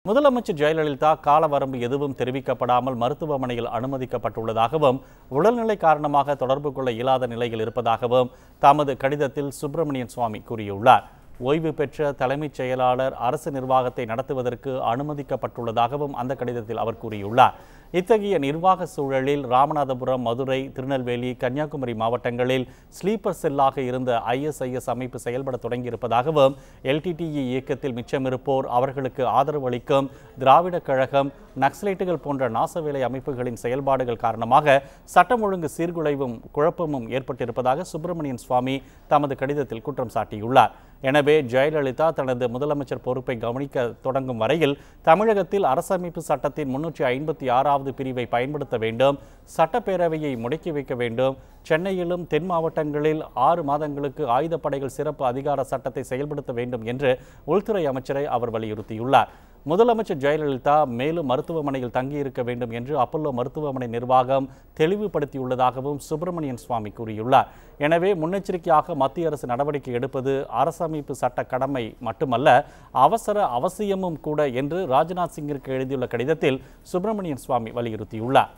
முதலமைச்சர் ஜெயலலிதா காலவரம்பு எதுவும் தெரிவிக்கப்படாமல் மருத்துவமனையில் அனுமதிக்கப்பட்டுள்ளதாகவும் உடல்நிலை காரணமாக தொடர்பு கொள்ள இயலாத நிலையில் இருப்பதாகவும் தமது கடிதத்தில் சுப்பிரமணியன் சுவாமி கூறியுள்ளார். ஓய்வு பெற்ற தலைமைச் செயலாளர் அரசு நிர்வாகத்தை நடத்துவதற்கு அனுமதிக்கப்பட்டுள்ளதாகவும் அந்த கடிதத்தில் அவர் கூறியுள்ளார். இத்தகைய நிர்வாக சூழலில் ராமநாதபுரம், மதுரை, திருநெல்வேலி, கன்னியாகுமரி மாவட்டங்களில் ஸ்லீப்பர் செல்லாக இருந்த ISIS அமைப்பு செயல்பட தொடங்கியிருப்பதாகவும் LTTE இயக்கத்தில் மிச்சமிருப்போர், அவர்களுக்கு ஆதரவு அளிக்கும் திராவிட கழகம், நக்சலைட்டுகள் போன்ற நாசவேலை அமைப்புகளின் செயல்பாடுகள் காரணமாக சட்டம் ஒழுங்கு சீர்குலைவும் குழப்பமும் ஏற்பட்டிருப்பதாக சுப்பிரமணியன் சுவாமி தமது கடிதத்தில் குற்றம் சாட்டியுள்ளார். எனவே ஜெயலலிதா தனது முதலமைச்சர் பொறுப்பை கவனிக்க தொடங்கும் வரையில் தமிழகத்தில் அரசமைப்பு சட்டத்தின் 356வது பிரிவை பயன்படுத்த வேண்டும், சட்டப்பேரவையை முடக்கி வைக்க வேண்டும், சென்னையிலும் தென் மாவட்டங்களில் 6 மாதங்களுக்கு ஆயுதப்படைகள் சிறப்பு அதிகார சட்டத்தை செயல்படுத்த வேண்டும் என்று உள்துறை அமைச்சரை அவர் வலியுறுத்தியுள்ளார். முதலமைச்சர் ஜெயலலிதா மேலும் மருத்துவமனையில் தங்கியிருக்க வேண்டும் என்று அப்பல்லோ மருத்துவமனை நிர்வாகம் தெளிவுபடுத்தியுள்ளதாகவும் சுப்பிரமணியன் சுவாமி கூறியுள்ளார். எனவே முன்னெச்சரிக்கையாக மத்திய அரசு நடவடிக்கை எடுப்பது அரசமைப்பு சட்ட கடமை மட்டுமல்ல, அவசியமும் கூட என்று ராஜ்நாத் சிங்கிற்கு எழுதியுள்ள கடிதத்தில் சுப்பிரமணியன் சுவாமி வலியுறுத்தியுள்ளார்.